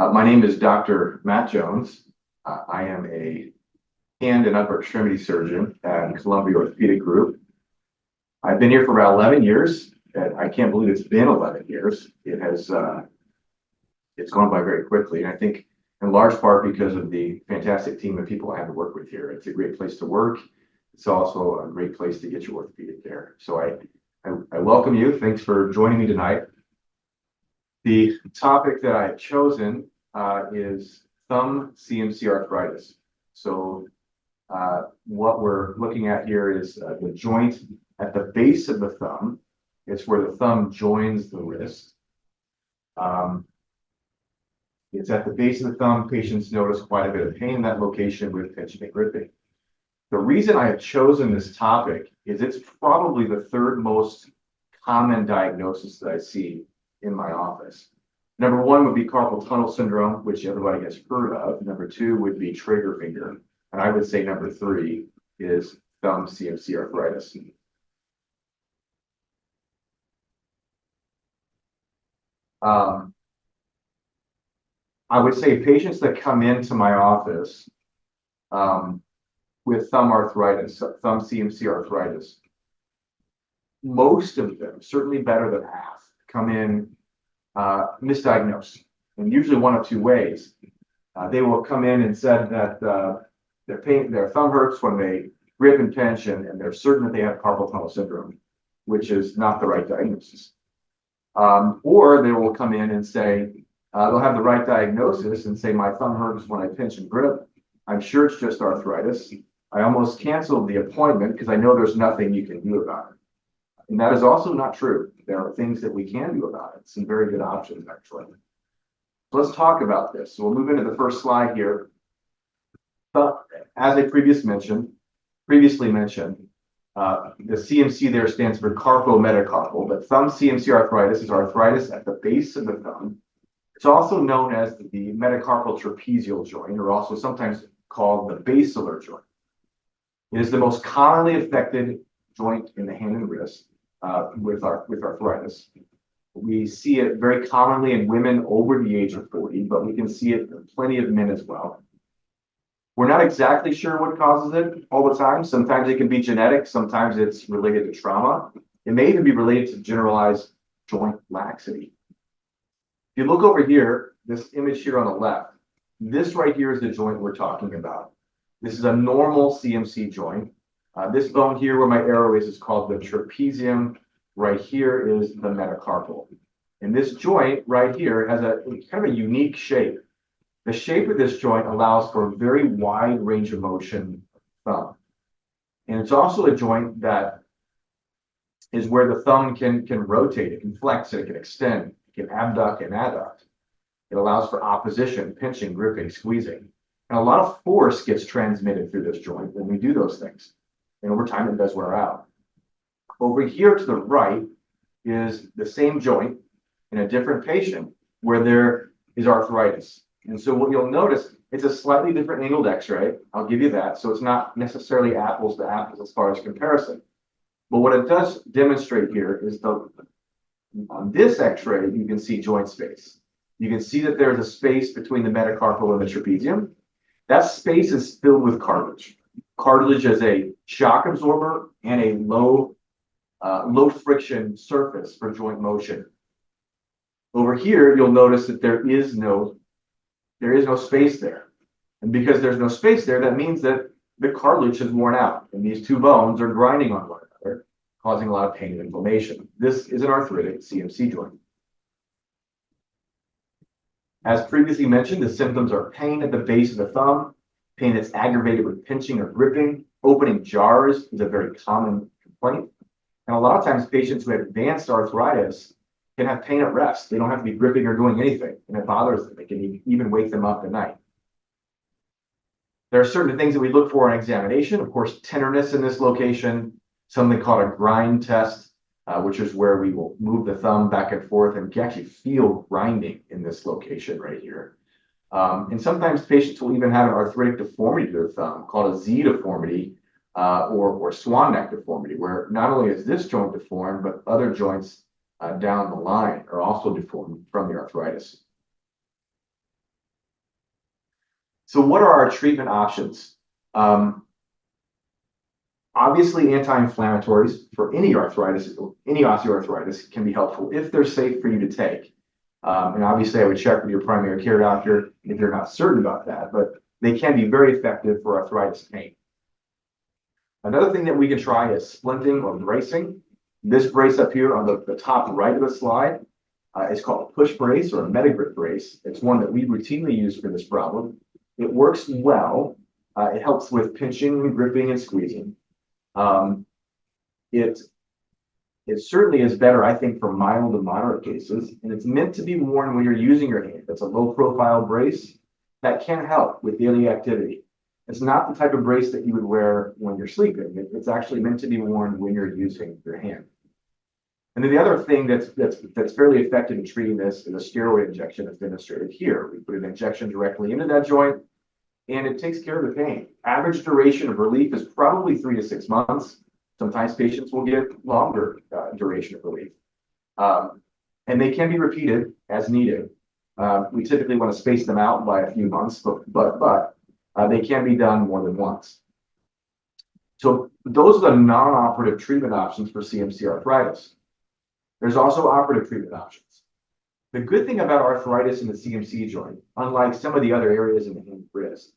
My name is Dr. Matt Jones. I am a hand and upper extremity surgeon at Columbia Orthopedic Group. I've been here for about 11 years. And I can't believe it's been 11 years. It's gone by very quickly. And I think in large part because of the fantastic team of people I have to work with here. It's a great place to work. It's also a great place to get your orthopedic care. So I welcome you. Thanks for joining me tonight. The topic that I've chosen is thumb CMC arthritis. So what we're looking at here is the joint at the base of the thumb. It's where the thumb joins the wrist. It's at the base of the thumb. Patients notice quite a bit of pain in that location with pinching and gripping. The reason I have chosen this topic is it's probably the third most common diagnosis that I see in my office. Number one would be carpal tunnel syndrome, which everybody has heard of. Number two would be trigger finger. And I would say number three is thumb CMC arthritis. I would say patients that come into my office with thumb arthritis, thumb CMC arthritis, most of them, certainly better than half, come in misdiagnosed, and usually one of two ways. They will come in and said that their thumb hurts when they grip and pinch, and they're certain that they have carpal tunnel syndrome, which is not the right diagnosis. Or they will come in and say, they'll have the right diagnosis and say, my thumb hurts when I pinch and grip. I'm sure it's just arthritis. I almost canceled the appointment because I know there's nothing you can do about it. And that is also not true. There are things that we can do about it. Some very good options, actually. So let's talk about this. So we'll move into the first slide here. As I previously mentioned, the CMC there stands for carpometacarpal, but thumb CMC arthritis is arthritis at the base of the thumb. It's also known as the metacarpal trapezial joint, or also sometimes called the basilar joint. It is the most commonly affected joint in the hand and wrist with arthritis. We see it very commonly in women over the age of 40, but we can see it in plenty of men as well. We're not exactly sure what causes it all the time. Sometimes it can be genetic. Sometimes it's related to trauma. It may even be related to generalized joint laxity. If you look over here, this image here on the left, this right here is the joint we're talking about. This is a normal CMC joint. This bone here where my arrow is called the trapezium. Right here is the metacarpal. And this joint right here has a kind of a unique shape. The shape of this joint allows for a very wide range of motion thumb. And it's also a joint that is where the thumb can rotate, it can flex, it can extend, it can abduct and adduct. It allows for opposition, pinching, gripping, squeezing. And a lot of force gets transmitted through this joint when we do those things. And over time, it does wear out. Over here to the right is the same joint in a different patient where there is arthritis. And so what you'll notice, it's a slightly different angled x-ray. I'll give you that. So it's not necessarily apples to apples as far as comparison. But what it does demonstrate here is on this x-ray, you can see joint space. You can see that there's a space between the metacarpal and the trapezium. That space is filled with cartilage. Cartilage is a shock absorber and a low friction surface for joint motion. Over here, you'll notice that there is no space there. And because there's no space there, that means that the cartilage has worn out and these two bones are grinding on one another, causing a lot of pain and inflammation. This is an arthritic CMC joint. As previously mentioned, the symptoms are pain at the base of the thumb, pain that's aggravated with pinching or gripping. Opening jars is a very common complaint. And a lot of times patients who have advanced arthritis can have pain at rest. They don't have to be gripping or doing anything, and it bothers them. It can even wake them up at night. There are certain things that we look for in examination. Of course, tenderness in this location, something called a grind test, which is where we will move the thumb back and forth and can actually feel grinding in this location right here. And sometimes patients will even have an arthritic deformity to their thumb called a Z deformity or swan neck deformity, where not only is this joint deformed, but other joints down the line are also deformed from the arthritis. So what are our treatment options? Obviously, anti-inflammatories for any arthritis, any osteoarthritis can be helpful if they're safe for you to take. And obviously, I would check with your primary care doctor if you're not certain about that, but they can be very effective for arthritis pain. Another thing that we can try is splinting or bracing. This brace up here on the top right of the slide is called a push brace or a metagrip brace. It's one that we routinely use for this problem. It works well. It helps with pinching and gripping and squeezing. It certainly is better, I think, for mild to moderate cases, and it's meant to be worn when you're using your hand. It's a low-profile brace that can help with daily activity. It's not the type of brace that you would wear when you're sleeping. It's actually meant to be worn when you're using your hand. And then the other thing that's fairly effective in treating this is a steroid injection that's demonstrated here. We put an injection directly into that joint, and it takes care of the pain. Average duration of relief is probably 3 to 6 months. Sometimes patients will get longer duration of relief. And they can be repeated as needed. We typically want to space them out by a few months, but they can be done more than once. So those are the non-operative treatment options for CMC arthritis. There's also operative treatment options. The good thing about arthritis in the CMC joint, unlike some of the other areas in the hand and wrist,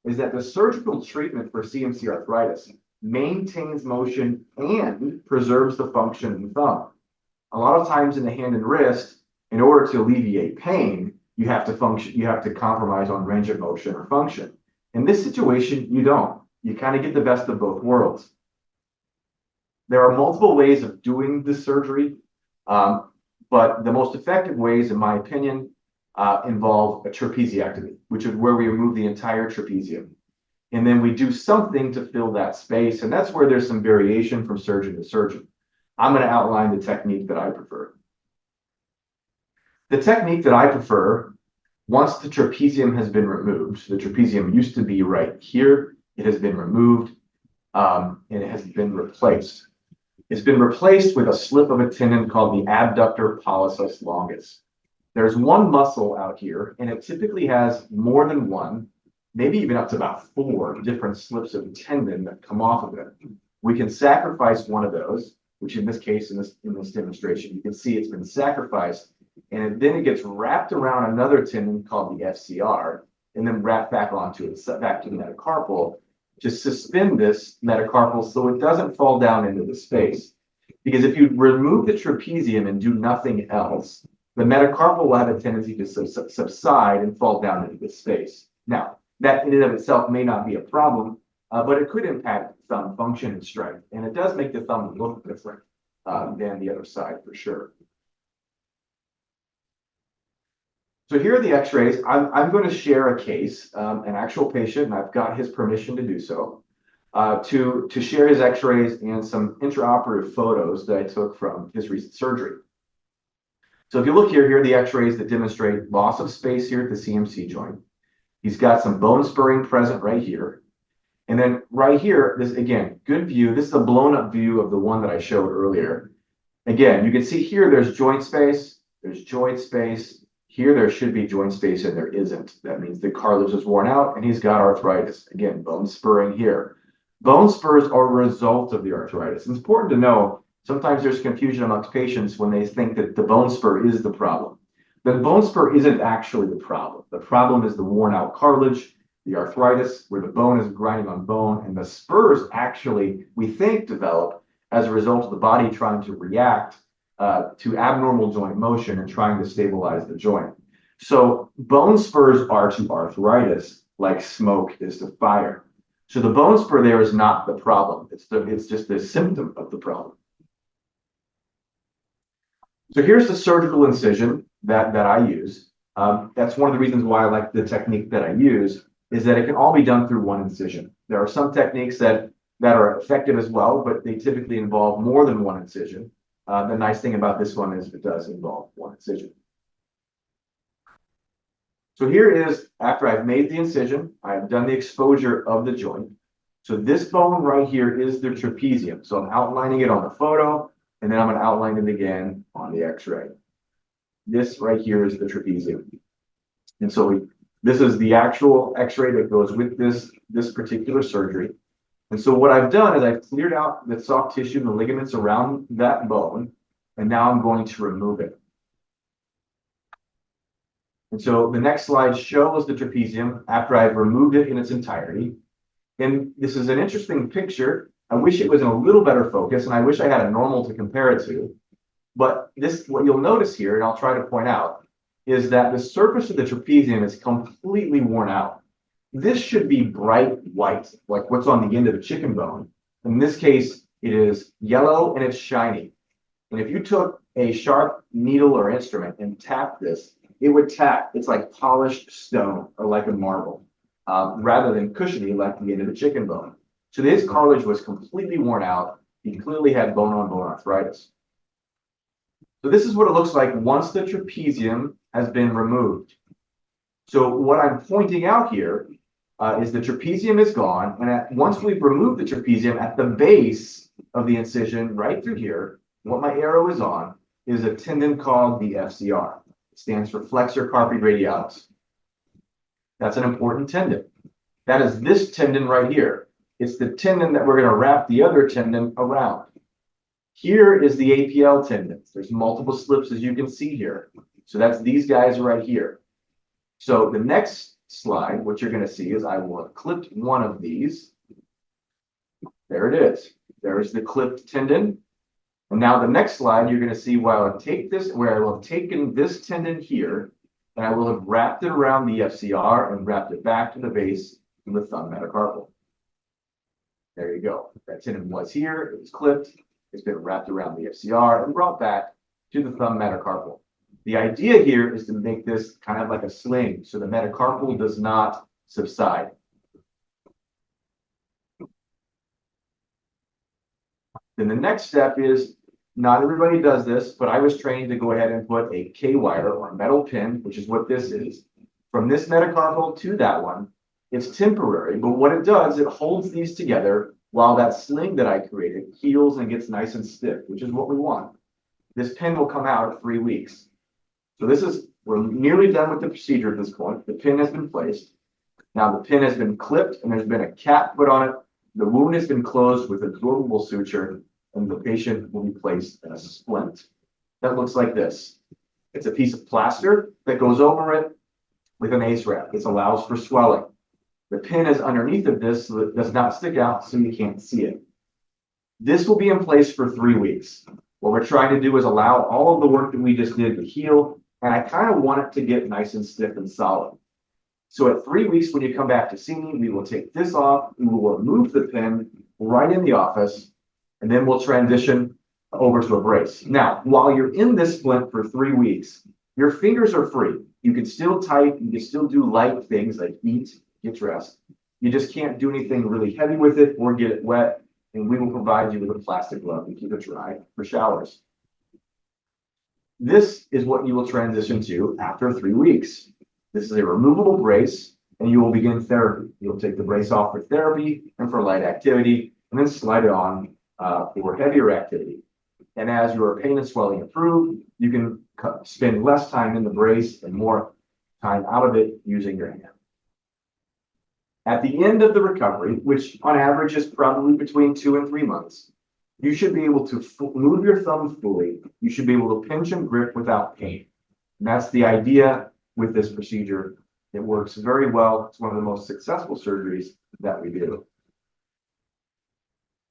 is that the surgical treatment for CMC arthritis maintains motion and preserves the function in the thumb. A lot of times in the hand and wrist, in order to alleviate pain, you have to compromise on range of motion or function. In this situation, you don't. You kind of get the best of both worlds. There are multiple ways of doing this surgery, but the most effective ways, in my opinion, involve a trapeziectomy, which is where we remove the entire trapezium. And then we do something to fill that space, and that's where there's some variation from surgeon to surgeon. I'm going to outline the technique that I prefer. The technique that I prefer, once the trapezium has been removed, the trapezium used to be right here, it has been removed, and it has been replaced. It's been replaced with a slip of a tendon called the abductor pollicis longus. There's one muscle out here, and it typically has more than one, maybe even up to about 4 different slips of tendon that come off of it. We can sacrifice one of those, which in this case, in this demonstration, you can see it's been sacrificed, and then it gets wrapped around another tendon called the FCR, and then wrapped back onto it, back to the metacarpal, to suspend this metacarpal so it doesn't fall down into the space. Because if you remove the trapezium and do nothing else, the metacarpal will have a tendency to subside and fall down into the space. Now, that in and of itself may not be a problem, but it could impact thumb function and strength. And it does make the thumb look different than the other side for sure. So here are the x-rays. I'm going to share a case, an actual patient, and I've got his permission to do so, to share his x-rays and some intraoperative photos that I took from his recent surgery. So if you look here are the x-rays that demonstrate loss of space here at the CMC joint. He's got some bone spurring present right here. And then right here, this again, good view. This is a blown up view of the one that I showed earlier. Again, you can see here there's joint space, there's joint space. Here there should be joint space and there isn't. That means the cartilage is worn out and he's got arthritis. Again, bone spurring here. Bone spurs are a result of the arthritis. It's important to know, sometimes there's confusion amongst patients when they think that the bone spur is the problem. The bone spur isn't actually the problem. The problem is the worn out cartilage, the arthritis, where the bone is grinding on bone, and the spurs actually, we think, develop as a result of the body trying to react to abnormal joint motion and trying to stabilize the joint. So bone spurs are to arthritis like smoke is to fire. So the bone spur there is not the problem. It's just the symptom of the problem. So here's the surgical incision that I use. That's one of the reasons why I like the technique that I use, is that it can all be done through one incision. There are some techniques that are effective as well, but they typically involve more than one incision. The nice thing about this one is it does involve one incision. So here is, after I've made the incision, I've done the exposure of the joint. So this bone right here is the trapezium. So I'm outlining it on the photo, and then I'm going to outline it again on the x-ray. This right here is the trapezium. And so This is the actual x-ray that goes with this particular surgery. And so what I've done is I've cleared out the soft tissue and the ligaments around that bone, and now I'm going to remove it. And so the next slide shows the trapezium after I've removed it in its entirety. And this is an interesting picture. I wish it was in a little better focus, and I wish I had a normal to compare it to. But this, what you'll notice here, and I'll try to point out, is that the surface of the trapezium is completely worn out. This should be bright white, like what's on the end of a chicken bone. In this case, it is yellow and it's shiny. And if you took a sharp needle or instrument and tapped this, it would tap. It's like polished stone or like a marble, rather than cushiony like the end of a chicken bone. So his cartilage was completely worn out. He clearly had bone-on-bone arthritis. So this is what it looks like once the trapezium has been removed. So what I'm pointing out here is the trapezium is gone. And once we've removed the trapezium at the base of the incision right through here, what my arrow is on is a tendon called the FCR. It stands for flexor carpi radialis. That's an important tendon. That is this tendon right here. It's the tendon that we're going to wrap the other tendon around. Here is the APL tendons. There's multiple slips, as you can see here. So that's these guys right here. So the next slide, what you're going to see is I will have clipped one of these. There it is. There's the clipped tendon. And now the next slide, you're going to see where I will have taken this tendon here, and I will have wrapped it around the FCR and wrapped it back to the base of the thumb metacarpal. There you go. That tendon was here. It was clipped. It's been wrapped around the FCR and brought back to the thumb metacarpal. The idea here is to make this kind of like a sling so the metacarpal does not subside. Then the next step is, not everybody does this, but I was trained to go ahead and put a K-wire or metal pin, which is what this is, from this metacarpal to that one. It's temporary, but what it does, it holds these together while that sling that I created heals and gets nice and stiff, which is what we want. This pin will come out at 3 weeks. So we're nearly done with the procedure at this point. The pin has been placed. Now the pin has been clipped and there's been a cap put on it. The wound has been closed with a absorbable suture, and the patient will be placed in a splint. That looks like this. It's a piece of plaster that goes over it with an ACE wrap. This allows for swelling. The pin is underneath of this so it does not stick out so you can't see it. This will be in place for 3 weeks. What we're trying to do is allow all of the work that we just did to heal, and I kind of want it to get nice and stiff and solid. So at 3 weeks, when you come back to see me, we will take this off, we will remove the pin right in the office, and then we'll transition over to a brace. Now, while you're in this splint for 3 weeks, your fingers are free. You can still type, you can still do light things like eat, get dressed. You just can't do anything really heavy with it or get it wet, and we will provide you with a plastic glove to keep it dry for showers. This is what you will transition to after 3 weeks. This is a removable brace, and you will begin therapy. You'll take the brace off for therapy and for light activity, and then slide it on for heavier activity. And as your pain and swelling improve, you can spend less time in the brace and more time out of it using your hand. At the end of the recovery, which on average is probably between 2 and 3 months, you should be able to move your thumb fully. You should be able to pinch and grip without pain. And that's the idea with this procedure. It works very well. It's one of the most successful surgeries that we do.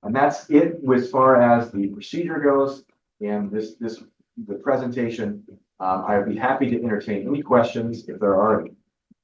And that's it as far as the procedure goes and the presentation. I would be happy to entertain any questions if there are any.